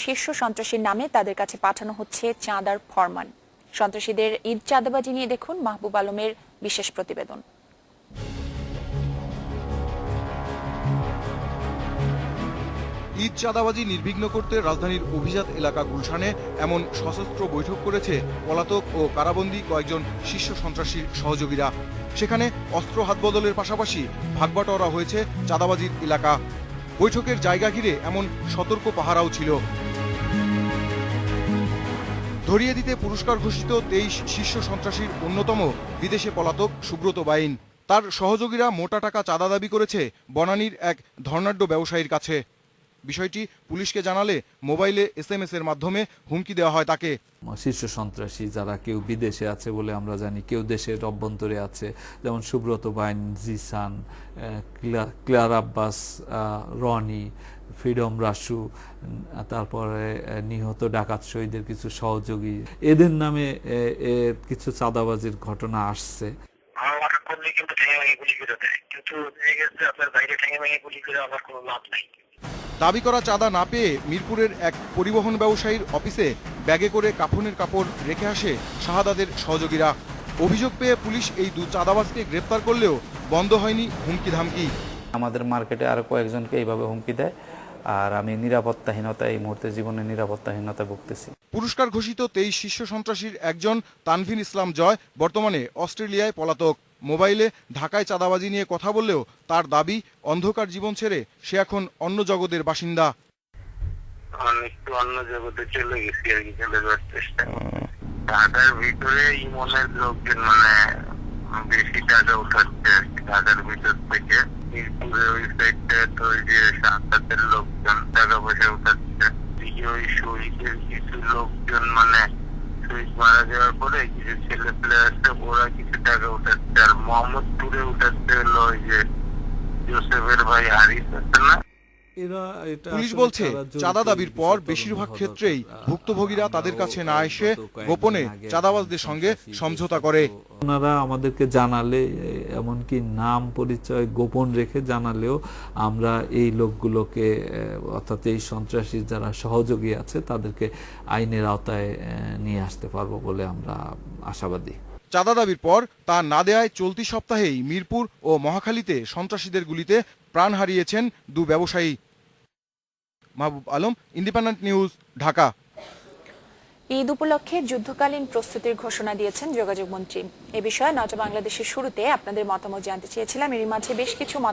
শীর্ষ সন্ত্রাসীর নামে তাদের কাছে পাঠানো হচ্ছে চাঁদার ফরমান। সন্ত্রাসীদের ঈদ চাঁদাবাজি নিয়ে দেখুন মাহবুব আলমের বিশেষ প্রতিবেদন। ঈদ চাঁদাবাজি নির্বিঘ্ন করতে রাজধানীর অভিজাত এলাকা গুলশানে এমন সশস্ত্র বৈঠক করেছে পলাতক ও কারাবন্দী কয়েকজন শীর্ষ সন্ত্রাসীর সহযোগীরা। সেখানে অস্ত্র হাতবদলের পাশাপাশি ভাগবাটোয়ারা হয়েছে চাঁদাবাজির এলাকা। বৈঠকের জায়গা ঘিরে এমন সতর্ক পাহারাও ছিল। ধরিয়ে দিতে পুরস্কার ঘোষিত 23 শীর্ষ সন্ত্রাসীর অন্যতম বিদেশে পলাতক সুব্রত বাইন। তার সহযোগীরা মোটা টাকা চাঁদা দাবি করেছে বনানীর এক ধর্নাঢ্য ব্যবসায়ীর কাছে। বিষয়টি পুলিশকে জানালে মোবাইলে SMS এর মাধ্যমে হুমকি দেওয়া হয় তাকে। শীর্ষ সন্ত্রাসী যারা কেউ বিদেশে আছে বলে আমরা জানি, কেউ দেশের অভ্যন্তরে আছে, যেমন সুব্রত বাইন, জিসান, ক্লার আব্বাস, রনি, ফ্রিডম রাসু, তারপরে নিহত ডাকাত শহীদের কিছু সহযোগী, এদের নামে কিছু চাঁদাবাজির ঘটনা আসছে। দাবি করা চাঁদা না পেয়ে মিরপুরের এক পরিবহন ব্যবসায়ীর অফিসে ব্যাগে করে কাফনের কাপড় রেখে আসে শাহাদাতের সহযোগীরা। অভিযোগ পেয়ে পুলিশ এই দু চাঁদাবাজকে গ্রেপ্তার করলেও বন্ধ হয়নি হুমকি ধামকি। আমাদের মার্কেটে আরো কয়েকজনকে এইভাবে হুমকি দেয়, আর আমি নিরাপত্তাহীনতা, এই মুহূর্তে জীবনে নিরাপত্তাহীনতা ভুগতেছি। পুরস্কার ঘোষিত 23 শীর্ষ সন্ত্রাসীর একজন তানভীর ইসলাম জয় বর্তমানে অস্ট্রেলিয়ায় পলাতক। মোবাইলে ঢাকায় চাঁদাবাজি নিয়ে কথা বললেও তার দাবি, অন্ধকার জীবন ছেড়ে সে এখন অন্য জগতের বাসিন্দা। একটু অন্য জগতে চলে গেছি আর কি, চলে যাওয়ার চেষ্টা। ঢাকার ভিতরে ইমনের লোকজন বেশি টাকা উঠাচ্ছে ঢাকার ভিতর থেকে। মিরপুরের ওই সাইডটা তো ওই যে সাঁতারের লোকজন টাকা পয়সা উঠাচ্ছে। ওই শহীদের কিছু লোকজন শহীদ মারা যাওয়ার পরে কিছু ছেলে পেলে আছে, ওরা কিছু টাকা উঠাচ্ছে। আর মোহাম্মদপুরে উঠাচ্ছে হলো ওই যে জোসেফের ভাই হারিস আছে না। পুলিশ বলছে চাঁদা দাবির পর বেশিরভাগ ক্ষেত্রেই ভুক্তভোগীরা তাদের কাছে না এসে গোপনে চাঁদাবাজদের সঙ্গে সমঝোতা করে। ওনারা আমাদেরকে জানালে, এমনকি নাম পরিচয় গোপন রেখে জানালেও আমরা এই লোকগুলোকে, অর্থাৎ এই সন্ত্রাসী যারা সহযোগী আছে, তাদেরকে আইনের আওতায় নিয়ে আসতে পারবো বলে আমরা আশাবাদী। চাঁদা দাবির পর তা না দেয়ায় চলতি সপ্তাহেই মিরপুর ও মহাখালীতে সন্ত্রাসীদের গুলিতে প্রাণ হারিয়েছেন দু ব্যবসায়ী। Mahbub Alam, independent news, Dhaka. ঈদ উপলক্ষে যুদ্ধকালীন প্রস্তুতির ঘোষণা দিয়েছেন যোগাযোগ মন্ত্রী। এ বিষয়ে নজর বাংলাদেশের শুরুতে আপনাদের মতামত জানতে চেয়েছিলাম। এরই মাঝে বেশ কিছু